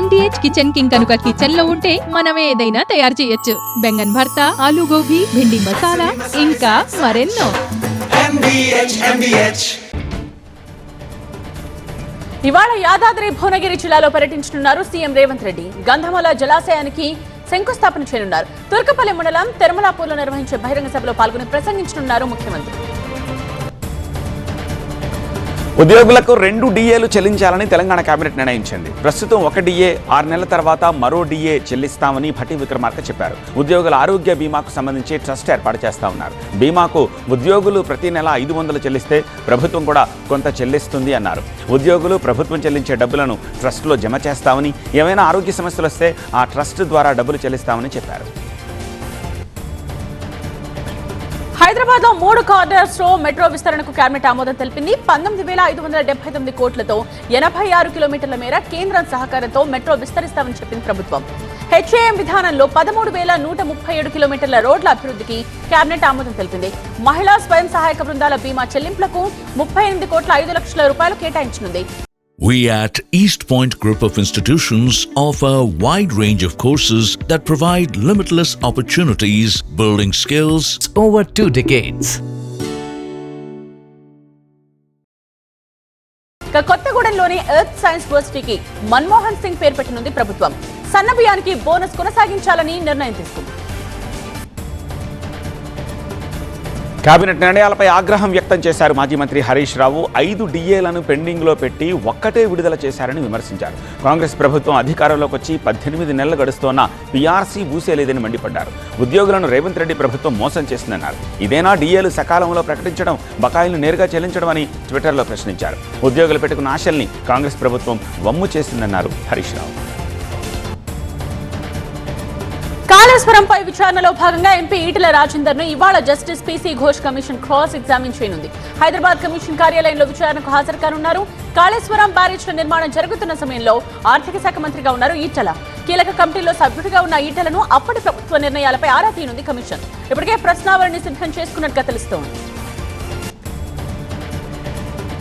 MDH kitchen king కనుక kitchen లో ఉంటే మనమే ఏదైనా తయారు చేయొచ్చు. బెంగన్ భర్త, ఆలు గోబీ, భిండి మసాలా, ఇంకా మరెన్నో. ఇవాళ యాదాద్రి భువనగిరి జిల్లాలో పర్యటించనున్నారు సీఎం రేవంత్ రెడ్డి. గంధమల జలాశయానికి శంకుస్థాపన చేయనున్నారు. తుర్కపల్లి మండలం తిరుమలాపూర్లో నిర్వహించే బహిరంగ సభలో పాల్గొని ప్రసంగించనున్నారు ముఖ్యమంత్రి. ఉద్యోగులకు 2 డిఏలు చెల్లించాలని తెలంగాణ కేబినెట్ నిర్ణయించింది. ప్రస్తుతం 1 డిఏ 6 నెలల తర్వాత మరో డిఏ చెల్లిస్తామని భట్టి విక్రమార్క చెప్పారు. ఉద్యోగుల ఆరోగ్య బీమాకు సంబంధించి ట్రస్ట్ ఏర్పాటు చేస్తా ఉన్నారు. బీమాకు ఉద్యోగులు ప్రతి నెల 500 చెల్లిస్తే ప్రభుత్వం కూడా కొంత చెల్లిస్తుంది అన్నారు. ఉద్యోగులు ప్రభుత్వం చెల్లించే డబ్బులను ట్రస్ట్లో జమ చేస్తామని, ఏమైనా ఆరోగ్య సమస్యలు వస్తే ఆ ట్రస్ట్ ద్వారా డబ్బులు చెల్లిస్తామని చెప్పారు. హైదరాబాద్ లో 3 కార్డర్స్ లో మెట్రో విస్తరణకు కేబినెట్ ఆమోదం తెలిపింది. 19,579 కోట్లతో 86 కిలోమీటర్ల మేర కేంద్రం సహకారంతో మెట్రో విస్తరిస్తామని చెప్పింది ప్రభుత్వం. హెచ్ఏఎం విధానంలో 13,137 కిలోమీటర్ల రోడ్ల అభివృద్ధికి కేబినెట్ ఆమోదం తెలిపింది. మహిళా స్వయం సహాయక బృందాల బీమా చెల్లింపులకు 38,05,00,000 రూపాయలు కేటాయించనుంది. We at East Point Group of Institutions offer a wide range of courses that provide limitless opportunities, building skills over 2 decades. కొత్తగూడెంలోని ఎర్త్ సైన్స్ యూనివర్సిటీకి మన్మోహన్ సింగ్ పేరు పెట్టనుంది ప్రభుత్వం. సన్నబియ్యానికి బోనస్ కొనసాగించాలని నిర్ణయం తీసుకుంది. కేబినెట్ నిర్ణయాలపై ఆగ్రహం వ్యక్తం చేశారు మాజీ మంత్రి హరీష్ రావు. 5 డిఏలను పెండింగ్లో పెట్టి ఒక్కటే విడుదల చేశారని విమర్శించారు. కాంగ్రెస్ ప్రభుత్వం అధికారంలోకి వచ్చి 18 నెలలు గడుస్తోన్న పీఆర్సీ ఊసేలేదని మండిపడ్డారు. ఉద్యోగులను రేవంత్ రెడ్డి ప్రభుత్వం మోసం చేసిందన్నారు. ఇదేనా డిఏలు సకాలంలో ప్రకటించడం, బకాయిలను నేరుగా చెల్లించడం అని ట్విట్టర్లో ప్రశ్నించారు. ఉద్యోగులు పెట్టుకున్న ఆశల్ని కాంగ్రెస్ ప్రభుత్వం వమ్ము చేసిందన్నారు హరీష్ రావు. కాళేశ్వరంపై విచారణలో భాగంగా ఎంపీ ఈటెల రాజేందర్ ను ఇవాళ justice PC Ghosh commission cross examine చేయనుంది. హైదరాబాద్ కమిషన్ కార్యాలయంలో విచారణకు హాజరు కానున్నారు. కాళేశ్వరం బ్యారేజ్ల నిర్మాణం జరుగుతున్న సమయంలో ఆర్థిక శాఖ మంత్రిగా ఉన్నారు ఈటెల. కీలక కమిటీలో సభ్యుడిగా ఉన్న ఈటెలను అప్పటి ప్రభుత్వ నిర్ణయాలపై ఆరా తీయనుంది కమిషన్. ఇప్పటికే ప్రశ్నావళిని సిద్ధం చేసుకున్నట్టుగా తెలుస్తోంది.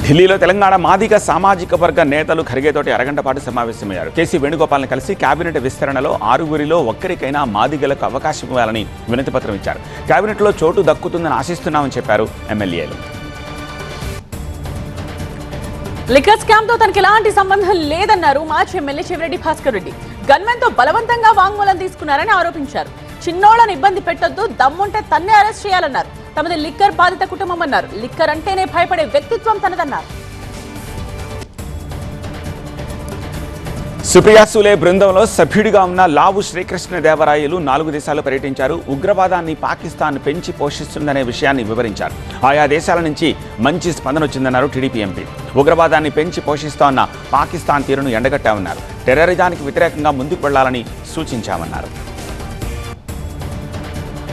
ఢిల్లీలో తెలంగాణ మాదిగ సామాజిక వర్గ నేతలు ఖర్గేతోటి అరగంట పాటు సమావేశమయ్యారు. కేసీ వేణుగోపాల్ని కలిసి కేబినెట్ విస్తరణలో 6గురిలో ఒక్కరికైనా మాదిగలకు అవకాశం ఇవ్వాలని వినతిపత్రం ఇచ్చారు. కేబినెట్లో చోటు దక్కుతుందని ఆశిస్తున్నామని చెప్పారు ఎమ్మెల్యేలు. లిక్కర్ స్కామ్ తో తనకి ఎలాంటి సంబంధం లేదన్నారు మాజీ ఎమ్మెల్యే చెవిరెడ్డి భాస్కర్ రెడ్డి. గన్మెన్ తో బలవంతంగా వాంగ్మూలం తీసుకున్నారని ఆరోపించారు. చిన్నోళ్లను ఇబ్బంది పెట్టొద్దు, దమ్ముంటే తన్నే అరెస్ట్ చేయాలన్నారు. తమది లిక్కర్ బాధిత కుటుంబం అన్నారు. లిక్కర్ అంటేనే భయపడే వ్యక్తిత్వం తనదన్నారు. సుప్రియా సూలే బృందంలో సభ్యుడిగా ఉన్న లావు శ్రీకృష్ణదేవరాయలు 4 దేశాలు పర్యటించారు. ఉగ్రవాదాన్ని పాకిస్తాన్ పెంచి పోషిస్తుందనే విషయాన్ని వివరించారు. ఆయా దేశాల నుంచి మంచి స్పందన వచ్చిందన్నారు టీడీపీ ఎంపీ. ఉగ్రవాదాన్ని పెంచి పోషిస్తోన్న పాకిస్తాన్ తీరును ఎండగట్టామన్నారు. టెర్రరిజానికి వ్యతిరేకంగా ముందుకు వెళ్లాలని సూచించామన్నారు.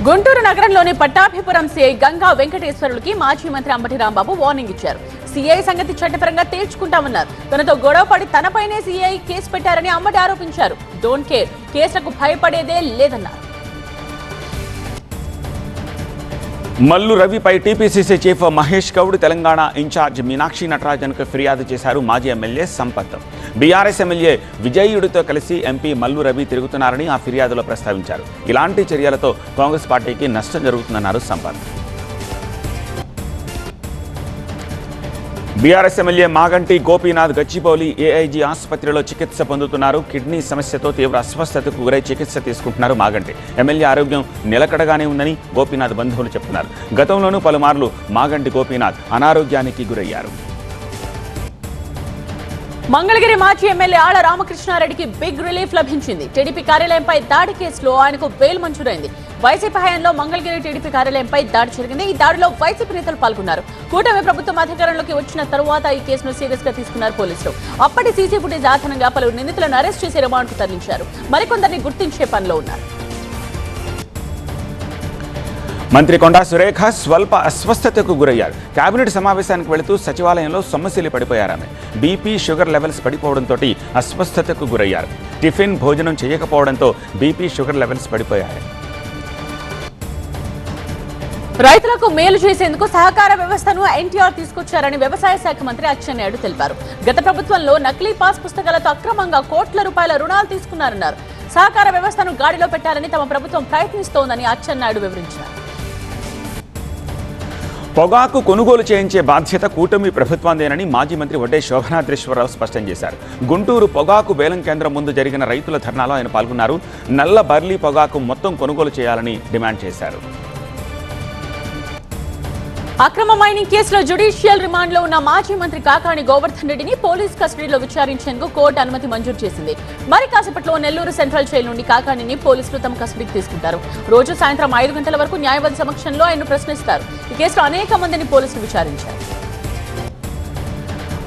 గుంటూరు నగరంలోని పట్టాభిపురం సీఐ గంగా వెంకటేశ్వరులకి మాజీ మంత్రి అంబటి రాంబాబు వార్నింగ్ ఇచ్చారు. సీఐ సంగతి చట్టపరంగా తేల్చుకుంటామన్నారు. తనతో గొడవపడి తనపైనే సీఐ కేసు పెట్టారని అంబటి ఆరోపించారు. డోంట్ కేర్, కేసులకు భయపడేదే లేదన్నారు. మల్లు రవిపై TPCC chief Mahesh Goud, Telangana incharge Meenakshi నటరాజన్కు ఫిర్యాదు చేశారు మాజీ ఎమ్మెల్యే సంపత్. బీఆర్ఎస్ ఎమ్మెల్యే విజయుడితో కలిసి ఎంపీ మల్లు రవి తిరుగుతున్నారని ఆ ఫిర్యాదులో ప్రస్తావించారు. ఇలాంటి చర్యలతో కాంగ్రెస్ పార్టీకి నష్టం జరుగుతుందన్నారు Sampath. BRS MLA Maganti Gopinath Gachibowli AIG ఆసుపత్రిలో చికిత్స పొందుతున్నారు. కిడ్నీ సమస్యతో తీవ్ర అస్వస్థతకు గురై చికిత్స తీసుకుంటున్నారు మాగంటి. ఎమ్మెల్యే ఆరోగ్యం నిలకడగానే ఉందని గోపీనాథ్ బంధువులు చెప్తున్నారు. గతంలోనూ పలుమార్లు మాగంటి గోపీనాథ్ అనారోగ్యానికి గురయ్యారు. మంగళగిరి మాజీ ఎమ్మెల్యే ఆళ్ల రామకృష్ణారెడ్డికి బిగ్ రిలీఫ్ లభించింది. టీడీపీ కార్యాలయంపై దాడి కేసులో ఆయనకు బెయిల్ మంజూరైంది. వైసీపీ హయాంలో మంగళగిరి టీడీపీ కార్యాలయంపై దాడి జరిగింది. ఈ దాడిలో వైసీపీ నేతలు పాల్గొన్నారు. కూటమి ప్రభుత్వం అధికారంలోకి వచ్చిన తరువాత ఈ కేసును సీరియస్ గా తీసుకున్నారు పోలీసులు. అప్పటి సీసీ ఫుటేజ్ ఆధారంగా పలువురు నిందితులను అరెస్ట్ చేసి రిమాండ్కు తరలించారు. మరికొందరిని గుర్తించే పనిలో ఉన్నారు. మంత్రి కొండా సురేఖ స్వల్ప అస్వస్థతకు గురయ్యారు. కేబినెట్ సమావేశానికి వెళుతూ సచివాలయంలో సొమ్మసిల్లి పడిపోయారామె. బీపీ, షుగర్ లెవెల్స్ పడిపోవడంతో అస్వస్థతకు గురయ్యారు. టిఫిన్, భోజనం చేయకపోవడంతో బీపీ, షుగర్ లెవెల్స్ పడిపోయాయి. రైతులకు మేలు చేసేందుకు సహకార వ్యవస్థను ఎన్టీఆర్ తీసుకొచ్చారని వ్యవసాయ శాఖ మంత్రి అచ్చెన్నాయుడు తెలిపారు. గత ప్రభుత్వంలో నకిలీ పాస్ పుస్తకాలతో అక్రమంగా కోట్ల రూపాయల రుణాలు తీసుకున్నారన్నారు. సహకార వ్యవస్థను గాడిలో పెట్టాలని తమ ప్రభుత్వం ప్రయత్నిస్తోందని అచ్చెన్నాయుడు వివరించారు. పొగాకు కొనుగోలు చేయించే బాధ్యత కూటమి ప్రభుత్వాందేనని మాజీ మంత్రి వడ్డే శోభనాద్రీశ్వరరావు స్పష్టం చేశారు. గుంటూరు పొగాకు బేలం కేంద్రం ముందు జరిగిన రైతుల ధర్నాలో ఆయన పాల్గొన్నారు. నల్ల బర్లీ పొగాకు మొత్తం కొనుగోలు చేయాలని డిమాండ్ చేశారు. అక్రమ మైనింగ్ కేసులో జ్యుడిషియల్ రిమాండ్లో ఉన్న మాజీ మంత్రి కాకాణి గోవర్ధన్ రెడ్డిని పోలీస్ కస్టడీలో విచారించేందుకు కోర్టు అనుమతి మంజూరు చేసింది. మరి కాసేపట్లో నెల్లూరు సెంట్రల్ జైలు నుండి కాకాణిని పోలీసులు తమ కస్టడీకి తీసుకుంటారు. రోజు సాయంత్రం 5 గంటల వరకు న్యాయవాది సమక్షంలో ఆయన ప్రశ్నిస్తారు. ఈ కేసులో అనేక మందిని పోలీసులు విచారించారు.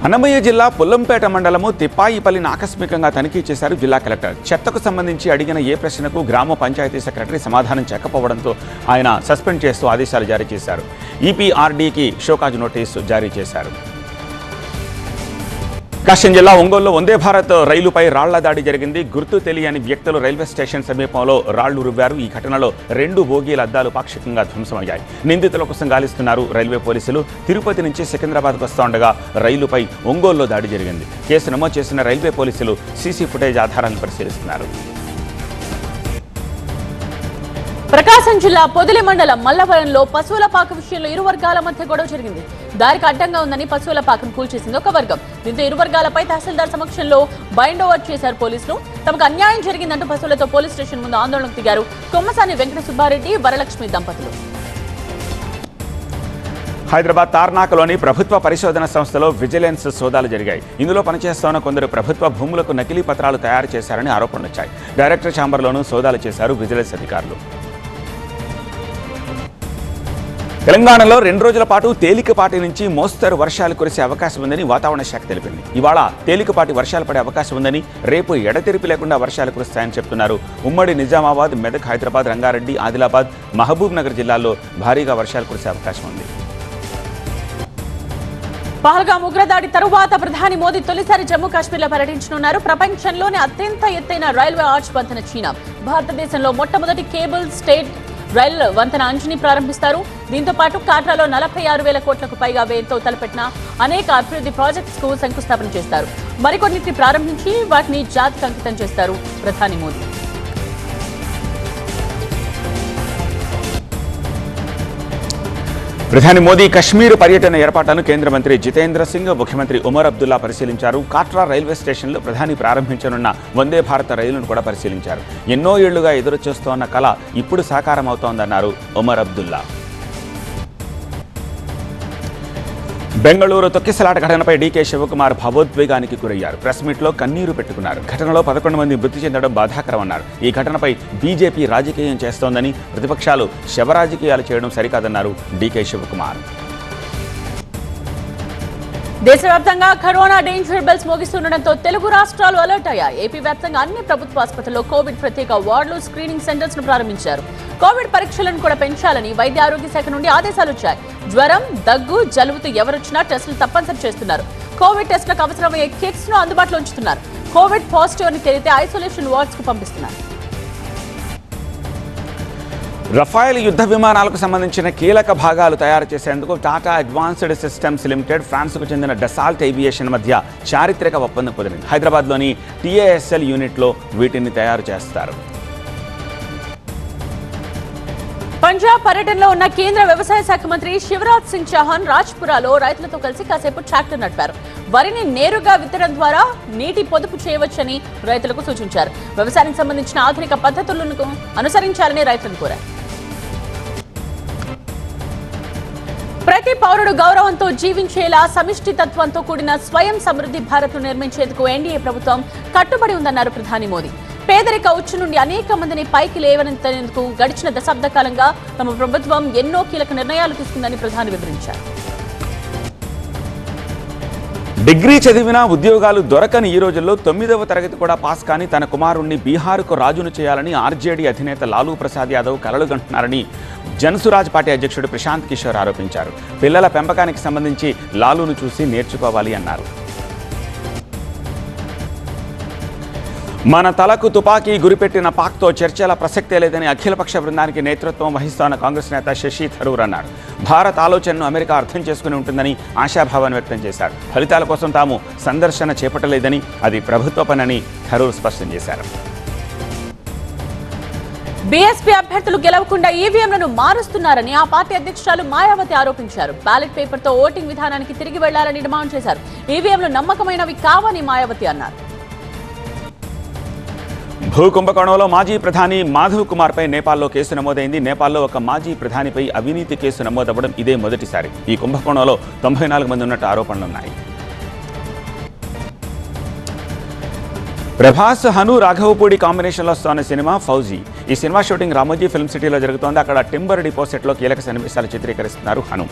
అన్నమయ్య జిల్లా పుల్లంపేట మండలము తిప్పాయిపల్లిని ఆకస్మికంగా తనిఖీ చేశారు జిల్లా కలెక్టర్. చెత్తకు సంబంధించి అడిగిన ఏ ప్రశ్నకు గ్రామ పంచాయతీ సెక్రటరీ సమాధానం చెప్పకపోవడంతో ఆయన సస్పెండ్ చేస్తూ ఆదేశాలు జారీ చేశారు. ఈపీఆర్డీకి షోకాజ్ నోటీసు జారీ చేశారు. ప్రకాశం జిల్లా ఒంగోలులో వందే భారత్ రైలుపై రాళ్ల దాడి జరిగింది. గుర్తు తెలియని వ్యక్తులు రైల్వే స్టేషన్ సమీపంలో రాళ్లు రువ్వారు. ఈ ఘటనలో 2 బోగీల అద్దాలు పాక్షికంగా ధ్వంసమయ్యాయి. నిందితుల కోసం గాలిస్తున్నారు రైల్వే పోలీసులు. తిరుపతి నుంచి సికింద్రాబాద్కు వస్తుండగా రైలుపై ఒంగోలులో దాడి జరిగింది. కేసు నమోదు చేసిన రైల్వే పోలీసులు సీసీ ఫుటేజ్ ఆధారాలను పరిశీలిస్తున్నారు. ప్రకాశం జిల్లా పొదిలి మండలం మల్లవరంలో పశువుల పాక విషయంలో ఇరు వర్గాల మధ్య గొడవ జరిగింది. దారికి అడ్డంగా ఉందని పశువుల పాకను కూల్చేసింది ఒక వర్గం. దీంతో ఇరు వర్గాలపై తహసీల్దార్ సమక్షంలో బైండ్ ఓవర్ చేశారు పోలీసులు. తమకు అన్యాయం జరిగిందంటూ పశువులతో పోలీస్ స్టేషన్ ముందు ఆందోళనకు దిగారు కొమ్మసాని వెంకట సుబ్బారెడ్డి, వరలక్ష్మి దంపతులు. హైదరాబాద్ తార్నాకలోని ప్రభుత్వ పరిశోధన సంస్థలో విజిలెన్స్ సోదాలు జరిగాయి. ఇందులో పనిచేస్తున్న కొందరు ప్రభుత్వ భూములకు నకిలీ పత్రాలు తయారు చేశారని ఆరోపణలు వచ్చాయి. డైరెక్టర్ ఛాంబర్లోనూ సోదాలు చేశారు విజిలెన్స్ అధికారులు. తెలంగాణలో 2 రోజుల పాటు తేలికపాటి నుంచి మోస్తరు వర్షాలు కురిసే అవకాశం ఉందని వాతావరణ శాఖ తెలిపింది. ఇవాళ తేలికపాటి వర్షాలు పడే అవకాశం ఉందని, రేపు ఎడతెరిపి లేకుండా వర్షాలు కురుస్తాయని చెప్తున్నారు. ఉమ్మడి నిజామాబాద్, మెదక్, హైదరాబాద్, రంగారెడ్డి, ఆదిలాబాద్, మహబూబ్ నగర్ జిల్లాల్లో భారీగా వర్షాలు కురిసే అవకాశం ఉంది. పహల్గామ్ ఉగ్రదాడి తరువాత ప్రధాని మోదీ తొలిసారి జమ్మూ కాశ్మీర్లో పర్యటించనున్నారు. ప్రపంచంలోనే అత్యంత ఎత్తైన రైల్వే ఆర్చ్ వంతెన చీనా, భారతదేశంలో మొట్టమొదటి కేబుల్ స్టేట్ రైల్ వంతెన అంచుని ప్రారంభిస్తారు. దీంతో పాటు కాట్రాలో 46,000 కోట్లకు పైగా వ్యయంతో తలపెట్టిన అనేక అభివృద్ధి ప్రాజెక్ట్స్ కు శంకుస్థాపన చేస్తారు. మరికొన్నిటిని ప్రారంభించి వాటిని జాతికి అంకితం చేస్తారు ప్రధాని మోదీ. ప్రధాని మోదీ కశ్మీర్ పర్యటన ఏర్పాట్లను కేంద్ర మంత్రి జితేంద్ర సింగ్, ముఖ్యమంత్రి ఉమర్ అబ్దుల్లా పరిశీలించారు. కాట్రా రైల్వే స్టేషన్లో ప్రధాని ప్రారంభించనున్న వందే భారత్ రైలును కూడా పరిశీలించారు. ఎన్నో ఏళ్లుగా ఎదురుచూస్తోన్న కళ ఇప్పుడు సాకారం అవుతోందన్నారు ఉమర్ అబ్దుల్లా. బెంగళూరు తొక్కిసలాట ఘటనపై డీకే శివకుమార్ భావోద్వేగానికి గురయ్యారు. ప్రెస్ మీట్లో కన్నీరు పెట్టుకున్నారు. ఘటనలో 11 మంది మృతి చెందడం బాధాకరమన్నారు. ఈ ఘటనపై బీజేపీ రాజకీయం చేస్తోందని, ప్రతిపక్షాలు శవరాజకీయాలు చేయడం సరికాదన్నారు డీకే శివకుమార్. దేశవ్యాప్తంగా కరోనా డేంజర్ బెల్స్ మోగిస్తుండటంతో తెలుగు రాష్ట్రాలు అలర్ట్ అయ్యాయి. ఏపీ వ్యాప్తంగా అన్ని ప్రభుత్వ ఆసుపత్రుల్లో కోవిడ్ ప్రత్యేక వార్డులు, స్క్రీనింగ్ సెంటర్స్ ను ప్రారంభించారు. కోవిడ్ పరీక్షలను కూడా పెంచాలని వైద్య ఆరోగ్య శాఖ నుండి ఆదేశాలు వచ్చాయి. జ్వరం, దగ్గు, జలుబుతో ఎవరొచ్చినా టెస్టులు తప్పనిసరి చేస్తున్నారు. కోవిడ్ టెస్టులకు అవసరమయ్యే కిట్స్ ను అందుబాటులో ఉంచుతున్నారు. కోవిడ్ పాజిటివ్ అని తేలితే ఐసోలేషన్ వార్డ్స్ కు పంపిస్తున్నారు. రఫాయల్ యుద్ధ విమానాలకు సంబంధించిన కీలక భాగాలు తయారు చేసేందుకు టాటా అడ్వాన్స్డ్ సిస్టమ్స్ లిమిటెడ్, ఫ్రాన్స్కు చెందిన డసాల్ట్ ఏవియేషన్ మధ్య చారిత్రక ఒప్పందం కుదిరింది. హైదరాబాద్లోని టీఏఎస్ఎల్ యూనిట్లో వీటిని తయారు చేస్తారు. పంజాబ్ పర్యటనలో ఉన్న కేంద్ర వ్యవసాయ శాఖ మంత్రి శివరాజ్ సింగ్ చౌహాన్ రాజ్పురాలో రైతులతో కలిసి కాసేపు ట్రాక్టర్ నడిపారు. వరిని నేరుగా విత్తడం ద్వారా నీటి పొదుపు చేయవచ్చని రైతులకు సూచించారు. వ్యవసాయానికి సంబంధించిన ఆధునిక పద్ధతులను అనుసరించాలని రైతులను కోరారు. ప్రతి పౌరుడు గౌరవంతో జీవించేలా సమిష్టి తత్వంతో కూడిన స్వయం సమృద్ధి భారత్ను నిర్మించేందుకు ఎన్డీఏ ప్రభుత్వం కట్టుబడి ఉందన్నారు ప్రధాని మోదీ. పేదరిక ఉచ్చు నుండి అనేక మందిని పైకి లేవనెత్తేందుకు గడిచిన దశాబ్ద కాలంగా తమ ప్రభుత్వం ఎన్నో కీలక నిర్ణయాలు తీసుకుందని ప్రధాని వివరించారు. డిగ్రీ చదివినా ఉద్యోగాలు దొరకని ఈ రోజుల్లో 9వ తరగతి కూడా పాస్ కాని తన కుమారుణ్ణి బీహార్కు రాజును చేయాలని ఆర్జేడీ అధినేత లాలూ ప్రసాద్ యాదవ్ కలలుగంటున్నారని జనసురాజ్ పార్టీ అధ్యక్షుడు ప్రశాంత్ కిషోర్ ఆరోపించారు. పిల్లల పెంపకానికి సంబంధించి లాలూను చూసి నేర్చుకోవాలి అన్నారు. మన తలకు తుపాకీ గురిపెట్టిన పాక్తో చర్చల ప్రసక్తే లేదని అఖిలపక్ష బృందానికి నేతృత్వం వహిస్తోన్న కాంగ్రెస్ నేత శశి థరూర్ అన్నారు. భారత్ ఆలోచనను అమెరికా అర్థం చేసుకుని ఉంటుందని ఆశాభావాన్ని వ్యక్తం చేశారు. ఫలితాల కోసం తాము సందర్శన చేపట్టలేదని, అది ప్రభుత్వ పనని థరూర్ స్పష్టం చేశారు. బీఎస్పీ అభ్యర్థులు గెలవకుండా ఈవీఎంలను మారుస్తున్నారని ఆ పార్టీ అధ్యక్షురాలు మాయావతి ఆరోపించారు. బ్యాలెట్ పేపర్తో ఓటింగ్ విధానానికి తిరిగి వెళ్లాలని డిమాండ్ చేశారు. ఈవీఎంలు నమ్మకమైనవి కావని మాయావతి అన్నారు. భూకుంభకోణంలో మాజీ ప్రధాని మాధవ్ కుమార్పై నేపాల్లో కేసు నమోదైంది. నేపాల్లో ఒక మాజీ ప్రధానిపై అవినీతి కేసు నమోదవ్వడం ఇదే మొదటిసారి. ఈ కుంభకోణంలో 94 మంది ఉన్నట్టు ఆరోపణలున్నాయి. ప్రభాస్, హను, రాఘవపూడి కాంబినేషన్లో వస్తున్న సినిమా ఫౌజీ. ఈ సినిమా షూటింగ్ రామోజీ ఫిల్మ్ సిటీలో జరుగుతోంది. అక్కడ టింబర్ డిపోజిట్లో కీలక సన్నివేశాలు చిత్రీకరిస్తున్నారు హను.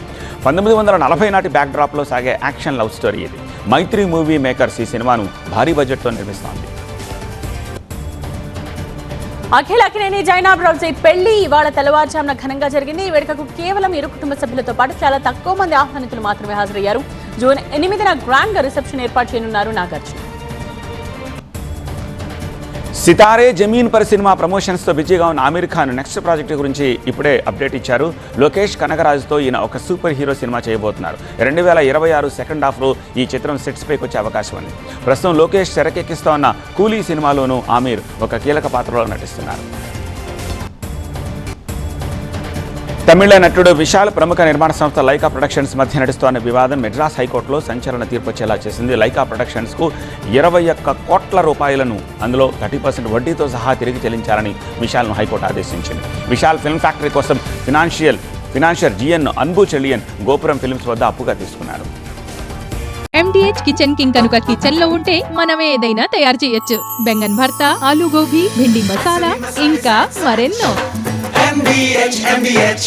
1940 నాటి బ్యాక్డ్రాప్లో సాగే యాక్షన్ లవ్ స్టోరీ ఇది. మైత్రి మూవీ మేకర్స్ ఈ సినిమాను భారీ బడ్జెట్తో నిర్మిస్తోంది. అఖిల్ అక్కినేని జైనాబ్ రౌజీ పెళ్లి ఇవాళ తెల్లవారుజామున ఘనంగా జరిగింది. ఈ వేడుకకు కేవలం ఇరు కుటుంబ సభ్యులతో పాటు చాలా తక్కువ మంది ఆహ్వానితులు మాత్రమే హాజరయ్యారు. జూన్ 8న గ్రాండ్ గా రిసెప్షన్ ఏర్పాటు చేయనున్నారు నాగార్జున. సితారే జమీన్ పర్ సినిమా ప్రమోషన్స్తో బిజీగా ఉన్న ఆమీర్ ఖాన్ నెక్స్ట్ ప్రాజెక్టు గురించి ఇప్పుడే అప్డేట్ ఇచ్చారు. లోకేష్ కనగరాజుతో ఈయన ఒక సూపర్ హీరో సినిమా చేయబోతున్నారు. 2026 సెకండ్ హాఫ్లో ఈ చిత్రం సెట్స్ పైకి వచ్చే అవకాశం ఉంది. ప్రస్తుతం లోకేష్ తెరకెక్కిస్తోన్న కూలీ సినిమాలోనూ ఆమీర్ ఒక కీలక పాత్రలో నటిస్తున్నారు. తమిళ నటుడు విశాల్, ప్రముఖ నిర్మాణ సంస్థ లైకా ప్రొడక్షన్స్ మధ్య నడుస్తున్న వివాదం మెడ్రాస్ హైకోర్టులో సంచలన తీర్పు వచ్చేలా చేసింది. లైకా ప్రొడక్షన్స్కు 21 కోట్ల రూపాయలను, అందులో 30% వడ్డీతో సహా తిరిగి చెల్లించాలని విశాల్ను హైకోర్టు ఆదేశించింది. విశాల్ ఫిల్మ్ ఫ్యాక్టరీ కోసం ఫినాన్షియర్ జిఎన్ అన్బు చెల్లియన్ గోపురం ఫిల్మ్స్ వద్ద అప్పుగా తీసుకున్నారు. MDH కిచెన్ కింగ్ కనుక కిచెన్ లో ఉంటే మనం ఏదైనా తయారు చేయొచ్చు. బెంగన్ భర్తా, ఆలు గోబీ, భిండి మసాలా, ఇంకా మరెన్నో. MBH